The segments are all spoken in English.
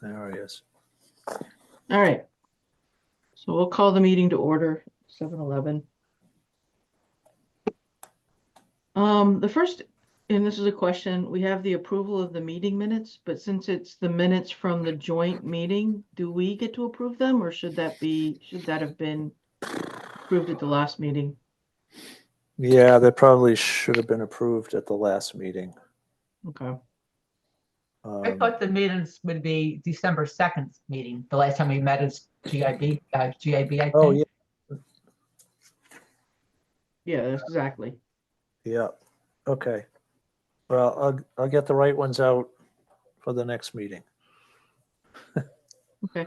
There he is. All right. So we'll call the meeting to order, 7:11. The first, and this is a question, we have the approval of the meeting minutes, but since it's the minutes from the joint meeting, do we get to approve them, or should that have been approved at the last meeting? Yeah, that probably should have been approved at the last meeting. Okay. I thought the meetings would be December 2nd meeting. The last time we met is GIB, I Oh, think. yeah, Yeah, exactly. yeah. Okay. Well, I'll get the right ones out for the next meeting. Okay.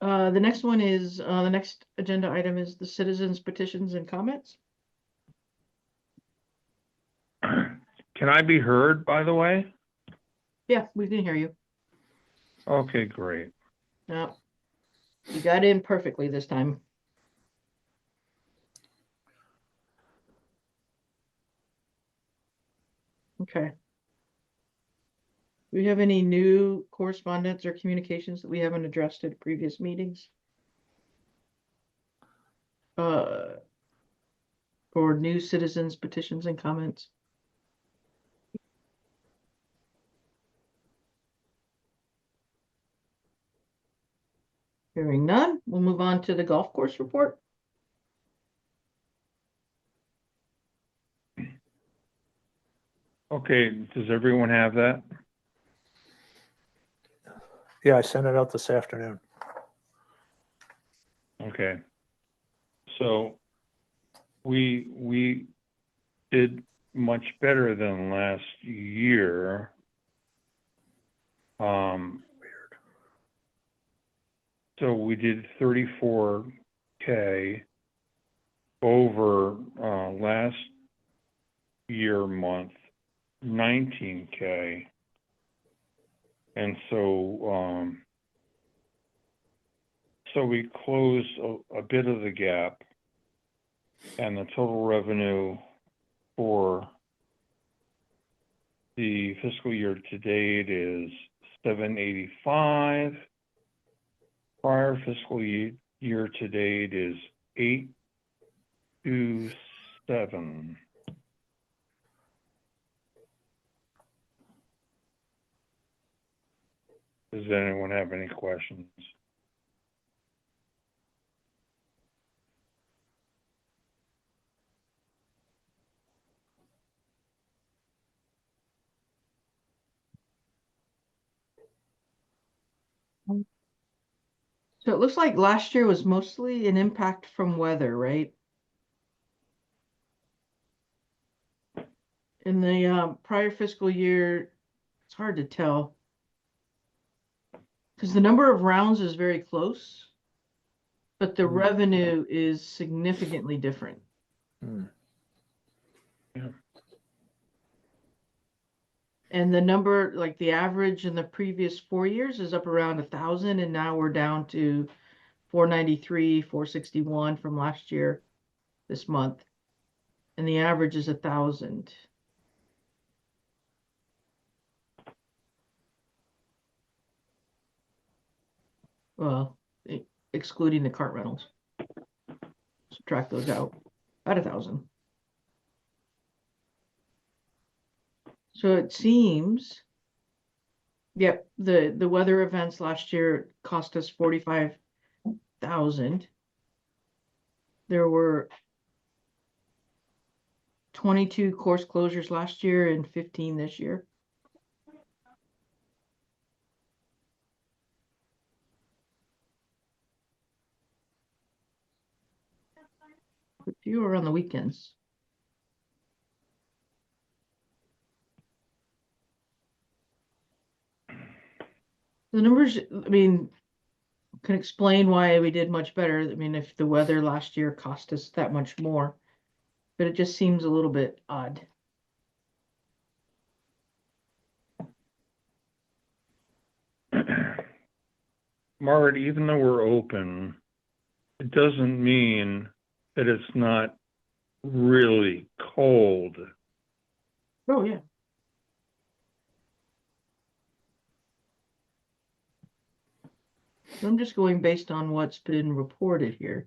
The next one is, the next agenda item is the citizens petitions and comments. Can I be heard, by the way? Yeah, we can hear you. Okay, great. No, you got in perfectly this time. Okay. Do we have any new correspondence or communications that we haven't addressed at previous meetings? For new citizens petitions and comments? Hearing none, we'll move on to the golf course report. Okay, does everyone have that? Yeah, I sent it out this afternoon. Okay. So we did much better than last year. So we did 34K over last year month, 19K. And so we closed a bit of the gap, and the total revenue for the fiscal year to date is 785. Prior fiscal year to date is 827. Does anyone have any questions? So it looks like last year was mostly an impact from weather, right? In the prior fiscal year, it's hard to tell. Because the number of rounds is very close, but the revenue is significantly different. Yeah. And the number, like the average in the previous 4 years is up around 1,000, and now we're down to 493, 461 from last year this month. And the average is 1,000. Well, excluding the cart rentals. Subtract those out, about 1,000. So it seems, yep, the weather events last year cost us 45,000. There were 22 course closures last year and 15 this year. A few are on the weekends. The numbers, I mean, can explain why we did much better. I mean, if the weather last year cost us that much more, but it just seems a little bit odd. Margaret, even though we're open, it doesn't mean that it's not really cold. Oh, yeah. I'm just going based on what's been reported here.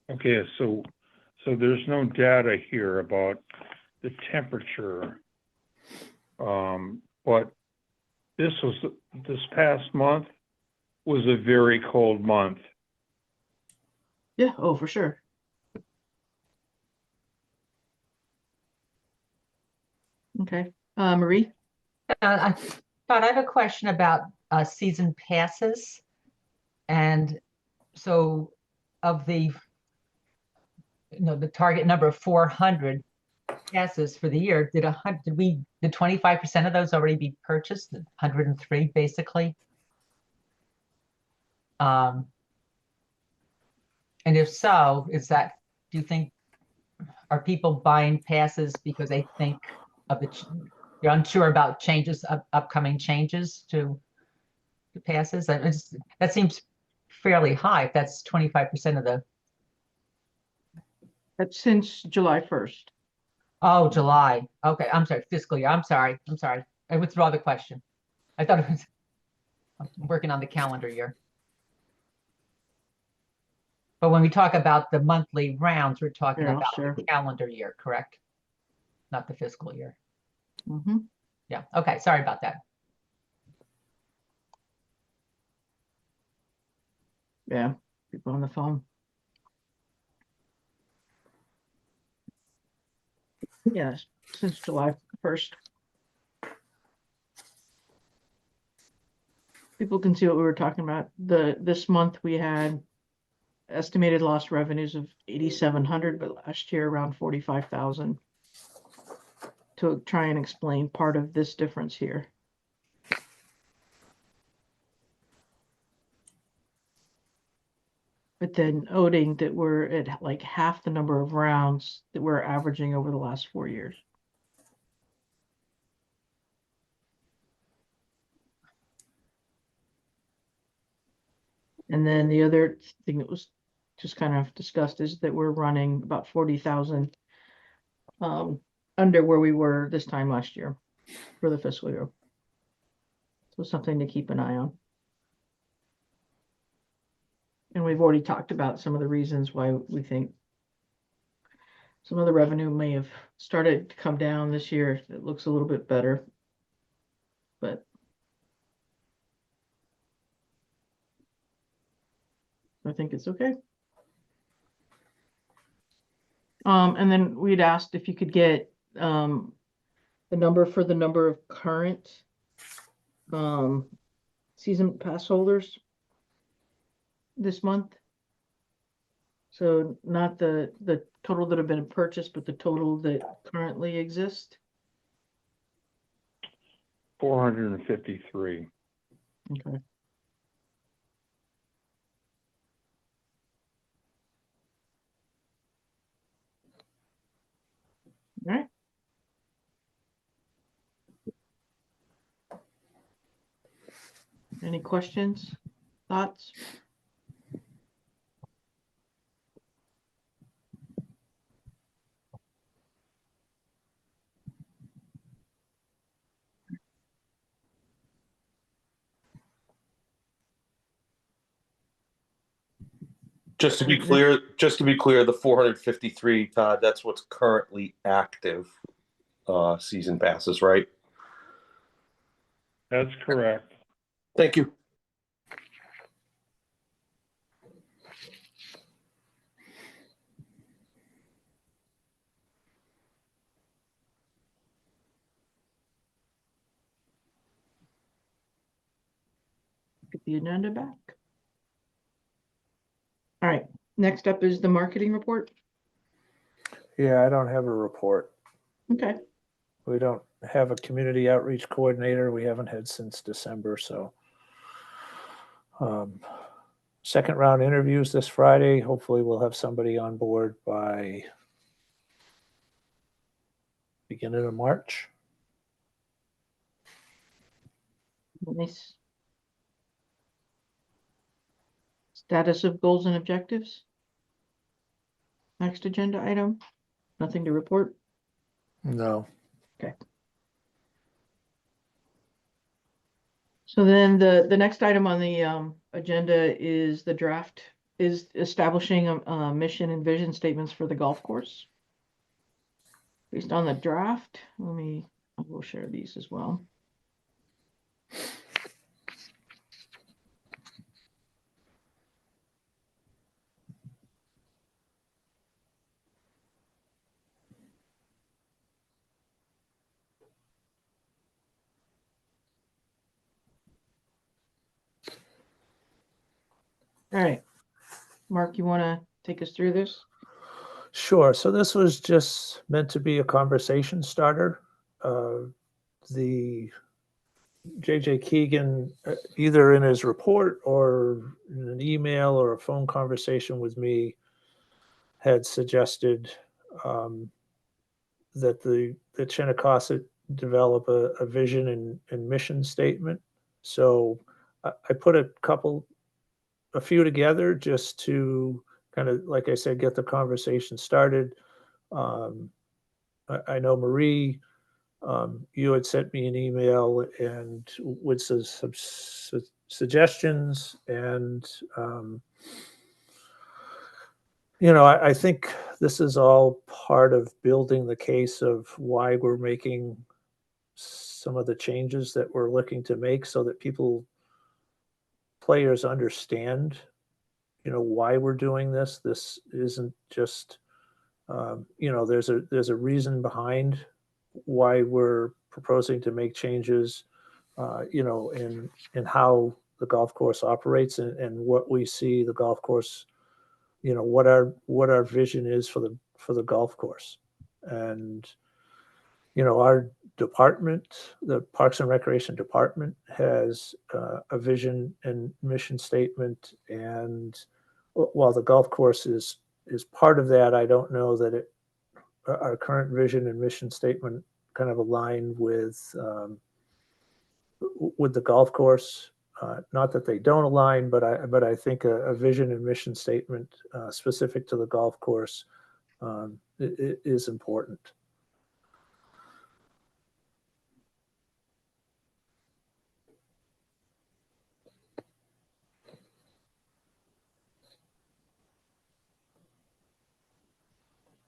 Okay, so there's no data here about the temperature. But this past month was a very cold month. Yeah, oh, for sure. Okay, Marie? Todd, I have a question about season passes. And so of the, the target number of 400 passes for the year, did 25% of those already be purchased? 103 basically? And if so, do you think, are people buying passes because they think of you're unsure about upcoming changes to passes? That seems fairly high. If that's 25% of the, That's since July 1st. oh, July. Okay, I'm sorry, fiscal year. I'm sorry. I withdraw the question. I thought it was, I'm working on the calendar year. But when we talk about the monthly rounds, we're talking Yeah, about sure. the calendar year, correct? Not the fiscal year. Mm-hmm. Yeah, okay, sorry about that. Yeah, people on the phone. Yes, since July 1st. People can see what we were talking about. This month we had estimated lost revenues of 8,700, but last year around 45,000. To try and explain part of this difference here. But then noting that we're at like half the number of rounds that we're averaging over the last 4 years. And then the other thing that was just kind of discussed is that we're running about 40,000 under where we were this time last year for the fiscal year. So something to keep an eye on. And we've already talked about some of the reasons why we think some of the revenue may have started to come down this year. It looks a little bit better. But I think it's okay. And then we'd asked if you could get the number for the number of current season pass holders this month. So not the total that have been purchased, but the total that currently exist. 453. Okay. All right. Any questions, thoughts? Just to be clear, the 453, Todd, that's what's currently active season passes, right? That's correct. Thank you. Get the agenda back. All right, next up is the marketing report. Yeah, I don't have a report. Okay, We don't have a community outreach coordinator. We haven't had since December, so. Second round interviews this Friday. Hopefully we'll have somebody on board by beginning of March. nice. Status of goals and objectives. Next agenda item, nothing to report. No. So then the next item on the agenda is the draft is establishing a mission and vision statements for the golf course. Based on the draft, I will share these as well. All right, Mark, you want to take us through this? Sure. So this was just meant to be a conversation starter. The JJ Keegan, either in his report or in an email or a phone conversation with me, had suggested that that Shennecossett develop a vision and mission statement. So I put a few together just to kind of, like I said, get the conversation started. I know Marie, you had sent me an email and with some suggestions, and I think this is all part of building the case of why we're making some of the changes that we're looking to make, so that players understand, why we're doing this. This isn't just, there's a reason behind why we're proposing to make changes, in how the golf course operates, and what we see the golf course, what our vision is for the golf course. And our department, the Parks and Recreation Department, has a vision and mission statement, and while the golf course is part of that, I don't know that our current vision and mission statement kind of align with the golf course. Not that they don't align, but I think a vision and mission statement specific to the golf course is important.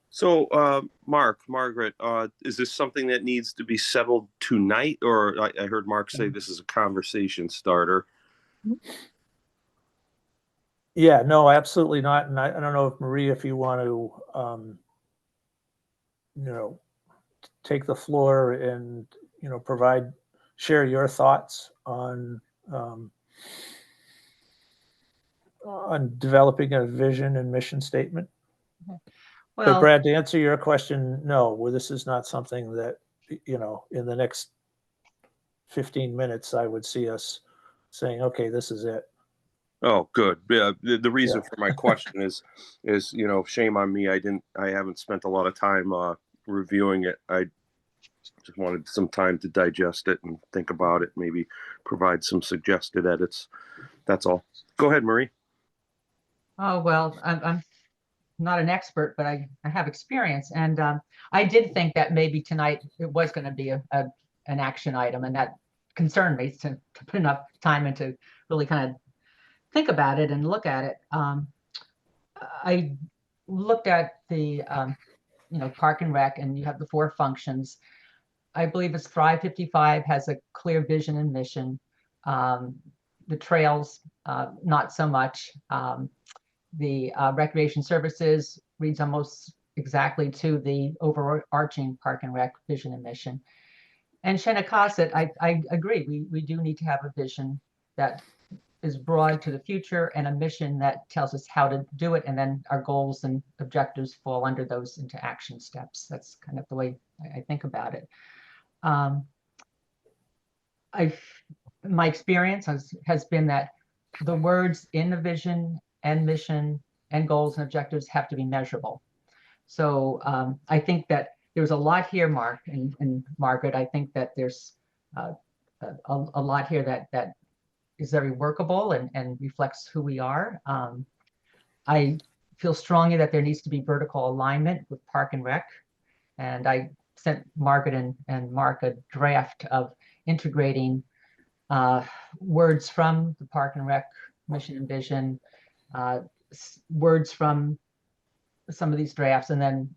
So, Margaret, is this something that needs to be settled tonight? Or I heard Mark say this is a conversation starter. Yeah, no, absolutely not. And I don't know if Marie, if you want to, take the floor and, share your thoughts on developing a vision and mission statement. But Well, Brad, to answer your question, no, well, this is not something that, in the next 15 minutes, I would see us saying, okay, this is it. Oh, good. Yeah, the reason Yeah. for my question is shame on me. I haven't spent a lot of time reviewing it. I just wanted some time to digest it and think about it, maybe provide some suggested edits. That's all. Go ahead, Marie. oh, well, I'm not an expert, but I have experience. And I did think that maybe tonight it was going to be an action item, and that concerned me to put enough time into really kind of think about it and look at it. I looked at the Park and Rec, and you have the 4 functions. I believe it's Thrive 55 has a clear vision and mission. The trails, not so much. The recreation services reads almost exactly to the overarching Park and Rec vision and mission. And Shennecossett, I agree. We do need to have a vision that is broad to the future, and a mission that tells us how to do it, and then our goals and objectives fall under those into action steps. That's kind of the way I think about it. My experience has been that the words in the vision and mission and goals and objectives have to be measurable. So I think that there's a lot here, Mark and Margaret. I think that there's a lot here that is very workable and reflects who we are. I feel strongly that there needs to be vertical alignment with Park and Rec. And I sent Margaret and Mark a draft of integrating words from the Park and Rec mission and vision, words from some of these drafts, and then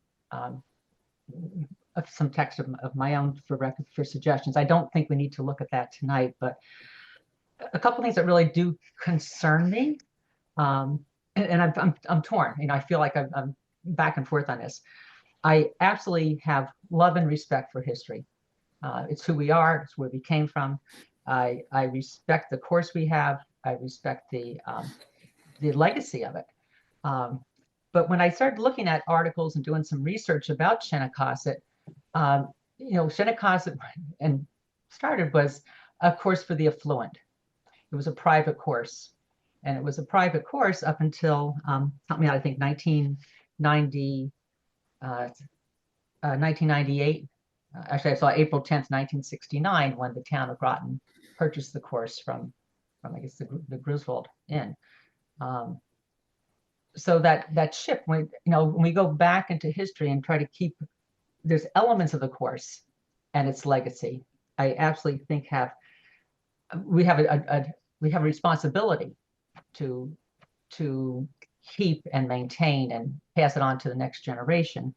some text of my own for suggestions. I don't think we need to look at that tonight, but a couple things that really do concern me, and I'm torn. You know, I feel like I'm back and forth on this. I absolutely have love and respect for history. It's who we are. It's where we came from. I respect the course we have. I respect the legacy of it. But when I started looking at articles and doing some research about Shennecossett, you know, Shennecossett and started was a course for the affluent. It was a private course, and it was a private course up until help me out, I think 1998. Actually, I saw April 10th, 1969, when the town of Groton purchased the course from I guess the Griswold Inn. So that shift, when we go back into history and try to keep, there's elements of the course and its legacy, I absolutely think we have a responsibility to keep and maintain and pass it on to the next generation.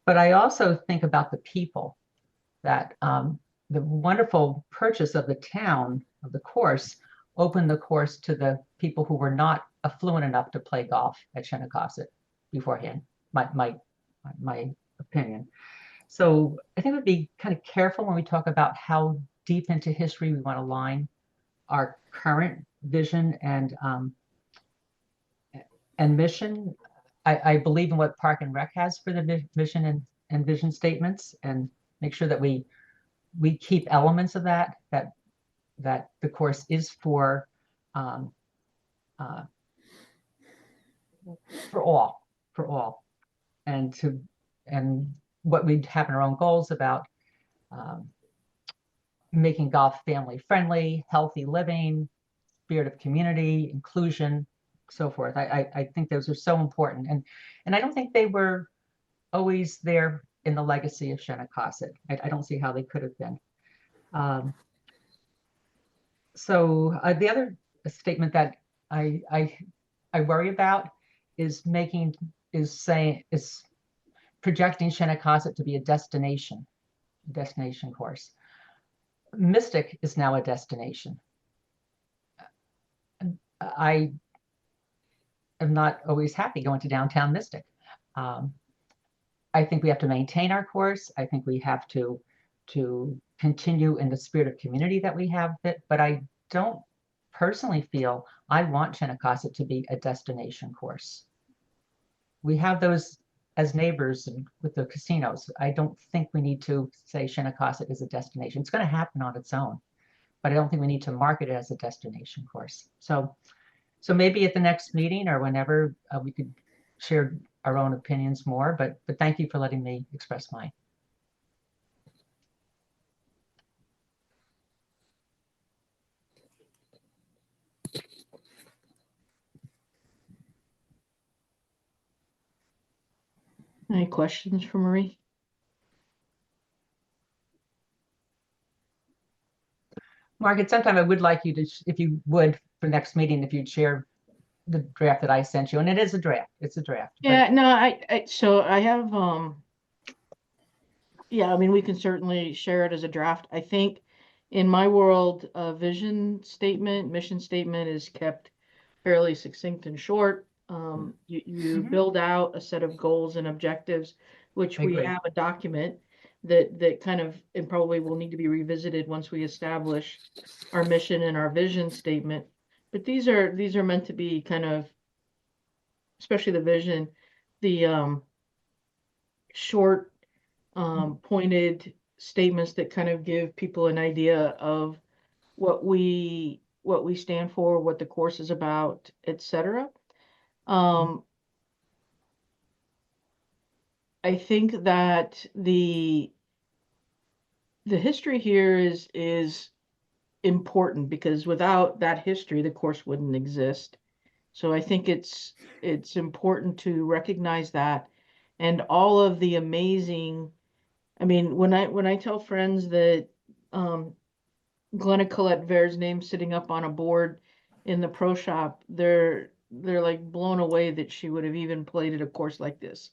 But I also think about the people, that the wonderful purchase of the town, of the course, opened the course to the people who were not affluent enough to play golf at Shennecossett beforehand, my opinion. So I think we'd be kind of careful when we talk about how deep into history we want to line our current vision and mission. I believe in what Park and Rec has for the mission and vision statements, and make sure that we keep elements of that the course is for all, and what we have in our own goals about making golf family friendly, healthy living, spirit of community, inclusion, so forth. I think those are so important, and I don't think they were always there in the legacy of Shennecossett. I don't see how they could have been. So the other statement that I worry about is projecting Shennecossett to be a destination course. Mystic is now a destination. I am not always happy going to downtown Mystic. I think we have to maintain our course. I think we have to continue in the spirit of community that we have, but I don't personally feel I want Shennecossett to be a destination course. We have those as neighbors and with the casinos. I don't think we need to say Shennecossett is a destination. It's going to happen on its own, but I don't think we need to market it as a destination course. So maybe at the next meeting or whenever we could share our own opinions more, but thank you for letting me express mine. Any questions for Marie? Margaret, sometime I would like you to, if you would, for next meeting, if you'd share the draft that I sent you, and it is a draft. It's a draft. Yeah, no, so I have, yeah, I mean, we can certainly share it as a draft. I think in my world, a mission statement is kept fairly succinct and short. You build out a set of goals and objectives, which we have a document that kind of, and probably will need to be revisited once we establish our mission and our vision statement. But these are meant to be kind of, especially the vision, the short, pointed statements that kind of give people an idea of what we stand for, what the course is about, etc. I think that the history here is important, because without that history, the course wouldn't exist. So I think it's important to recognize that, and all of the amazing I mean, when I tell friends that Glenna Collette Vere's name sitting up on a board in the pro shop, they're like blown away that she would have even played at a course like this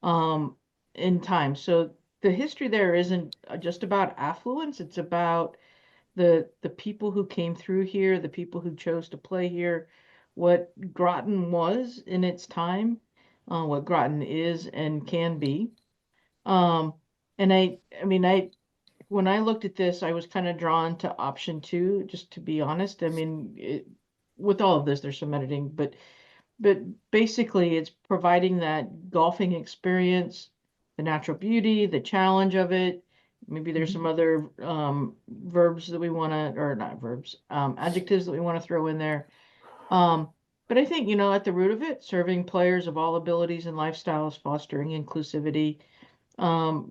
in time. So the history there isn't just about affluence, it's about the people who came through here, the people who chose to play here, what Groton was in its time, what Groton is and can be. And I mean, when I looked at this, I was kind of drawn to option 2, just to be honest. I mean, with all of this, there's some editing, but basically it's providing that golfing experience, the natural beauty, the challenge of it. Maybe there's some other verbs that we want to, or not verbs, adjectives that we want to throw in there. But I think, at the root of it, serving players of all abilities and lifestyles, fostering inclusivity,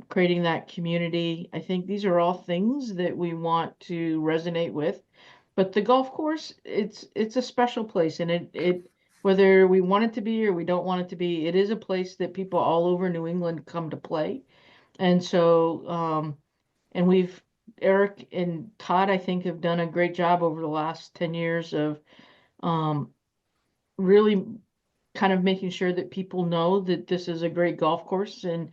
creating that community. I think these are all things that we want to resonate with. But the golf course, it's a special place, and it whether we want it to be or we don't want it to be, it is a place that people all over New England come to play. And so, and Eric and Todd, I think, have done a great job over the last 10 years of really kind of making sure that people know that this is a great golf course and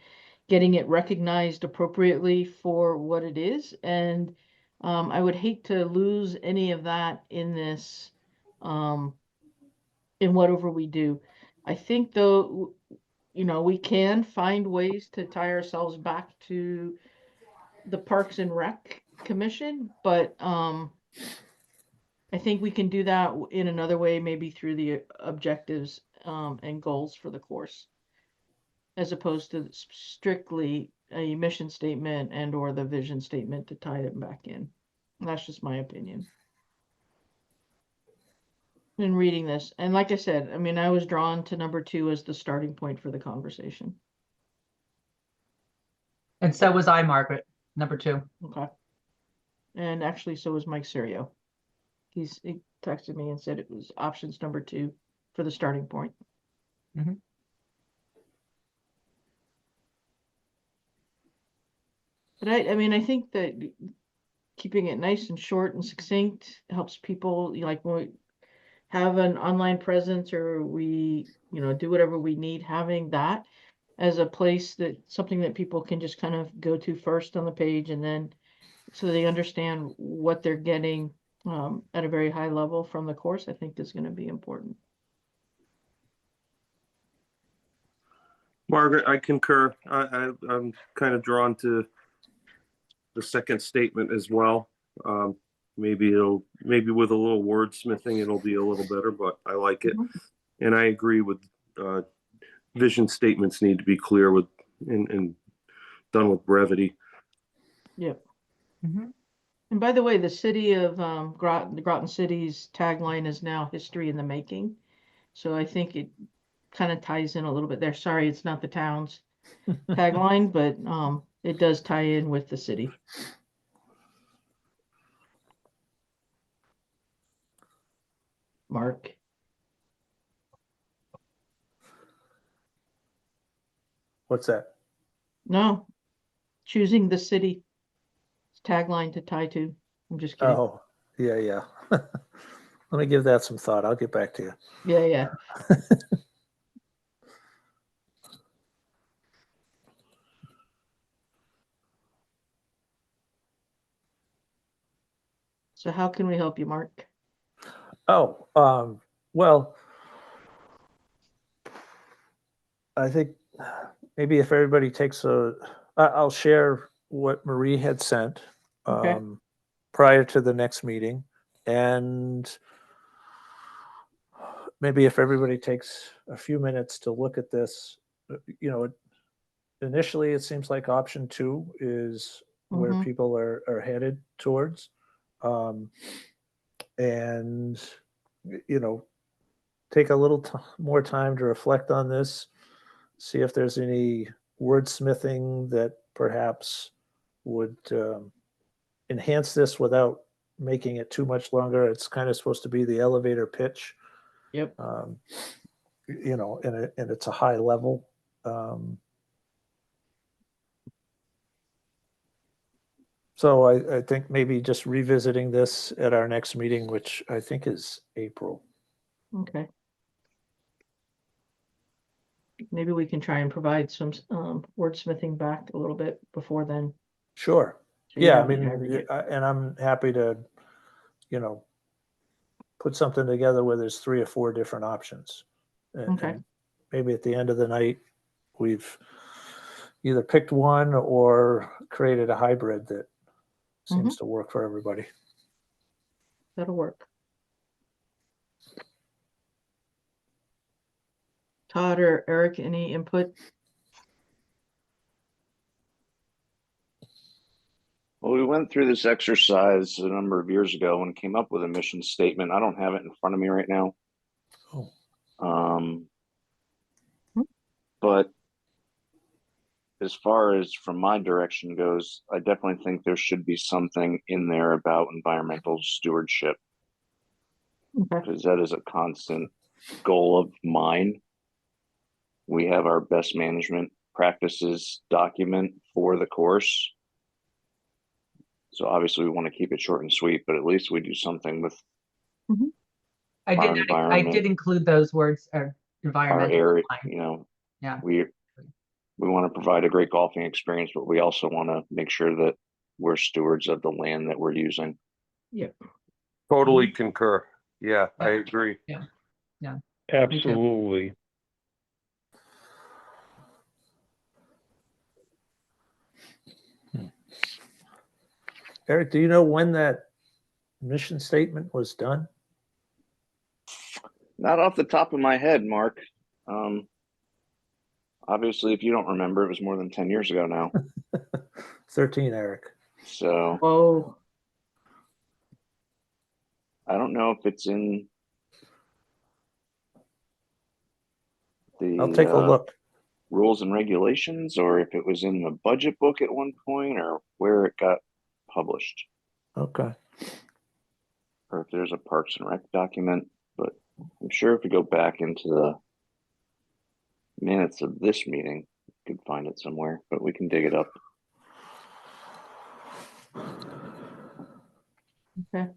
getting it recognized appropriately for what it is. And I would hate to lose any of that in this, in whatever we do. I think, though, we can find ways to tie ourselves back to the Parks and Rec Commission, but I think we can do that in another way, maybe through the objectives and goals for the course, as opposed to strictly a mission statement and or the vision statement to tie them back in. That's just my opinion. In reading this, and like I said, I mean, I was drawn to number 2 as the starting point for the conversation. And so was I, Margaret, number 2. Okay. And actually, so was Mike Serio. He texted me and said it was options number 2 for the starting point. Mm-hmm. But I mean, I think that keeping it nice and short and succinct helps people, like when we have an online presence or we, do whatever we need, having that as a place something that people can just kind of go to first on the page, and then so they understand what they're getting at a very high level from the course, I think is going to be important. Margaret, I concur. I'm kind of drawn to the second statement as well. Maybe with a little wordsmithing, it'll be a little better, but I like it. Mm-hmm. And I agree with vision statements need to be clear and done with brevity. Yep. Mm-hmm. And by the way, the city of Groton City's tagline is now history in the making. So I think it kind of ties in a little bit there. Sorry, it's not the town's tagline, but it does tie in with the city. Mark. What's that? No, choosing the city tagline to tie to. I'm just kidding. Oh, yeah. Let me give that some thought. I'll get back to you. Yeah. So how can we help you, Mark? Oh, well, I think maybe if everybody takes I'll share what Marie had sent Okay. prior to the next meeting, and maybe if everybody takes a few minutes to look at this, initially it seems like option 2 is where Mhm. people are headed towards, and take a little more time to reflect on this, see if there's any wordsmithing that perhaps would enhance this without making it too much longer. It's kind of supposed to be the elevator pitch. Yep. And it's a high level. So I think maybe just revisiting this at our next meeting, which I think is April. Okay. Maybe we can try and provide some wordsmithing back a little bit before then. Sure. So you Yeah, I have the mean, aggregate. and I'm happy to, put something together where there's 3 or 4 different options. Okay. And maybe at the end of the night, we've either picked one or created a hybrid that seems to work for everybody. That'll work. Todd or Eric, any input? Well, we went through this exercise a number of years ago and came up with a mission statement. I don't have it in front of me right now. Oh. But as far as from my direction goes, I definitely think there should be something in there about environmental stewardship, Okay. because that is a constant goal of mine. We have our best management practices document for the course. So obviously we want to keep it short and sweet, but at least we do something with I our did environment, include those words, our environmental. area, line. Yeah. we want to provide a great golfing experience, but we also want to make sure that we're stewards of the land that we're using. Yep. Totally concur. Yeah, I agree. Absolutely. Eric, do you know when that mission statement was done? Not off the top of my head, Mark. Obviously, if you don't remember, it was more than 10 years ago now. 13, Eric. So Oh, I don't know if it's in the I'll take a look. rules and regulations, or if it was in the budget book at one point, or where it got published, Okay. or if there's a Parks and Rec document. But I'm sure if we go back into the minutes of this meeting, we could find it somewhere, but we can dig it up. okay.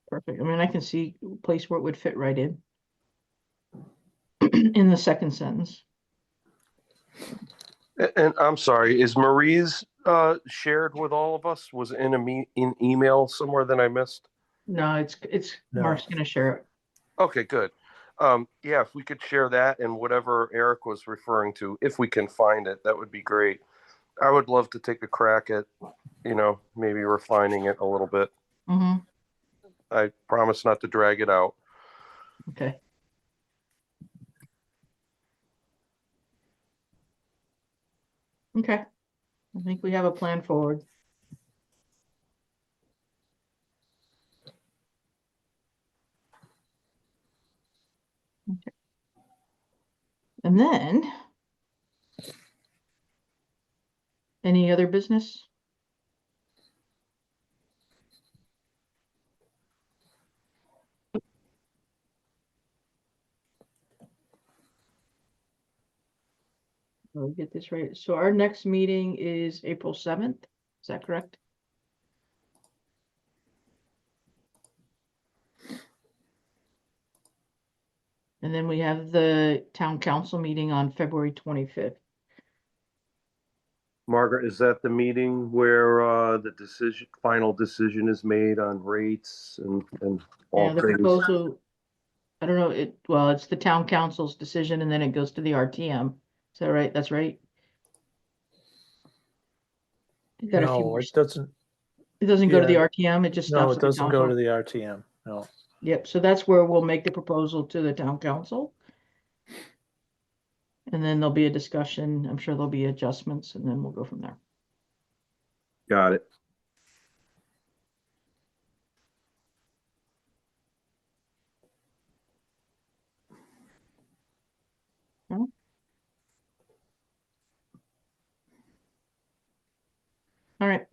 Perfect. I mean, I can see a place where it would fit right in. In the second sentence. And I'm sorry, is Marie's shared with all of us? Was it in email somewhere that I missed? No, it's No. Mark's gonna share it. Okay, good. Yeah, if we could share that and whatever Eric was referring to, if we can find it, that would be great. I would love to take a crack at, maybe refining it a little bit. I promise not to drag it out. Okay. Okay. I think we have a plan forward. Okay. And then any other business? I'll get this right. So our next meeting is April 7th. Is that correct? And then we have the town council meeting on February 25th. Margaret, is that the meeting where the final decision is made on rates and all Yeah, the things? proposal, I don't know, it's the town council's decision and then it goes to the RTM. Is that right? That's right? You got a few No, more. it doesn't. It doesn't go to the Yeah. RTM, it just No, stops it at the doesn't go to council. the RTM. No. Yep, so that's where we'll make the proposal to the town council. And then there'll be a discussion. I'm sure there'll be adjustments and then we'll go from there. Got it. All right.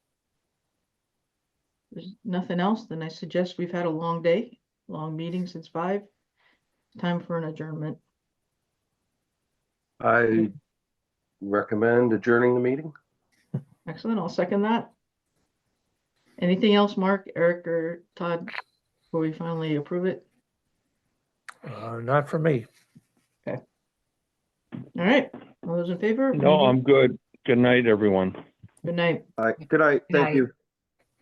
There's nothing else, then I suggest we've had a long day, long meeting since 5. Time for an adjournment. I recommend adjourning the meeting. Excellent. I'll second that. Anything else, Mark, Eric, or Todd, before we finally approve it? Not for me. All right. All those in favor? No, I'm good. Good night, everyone. Good night. Good night. Good night. Thank you.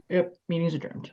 Yep, meeting's adjourned.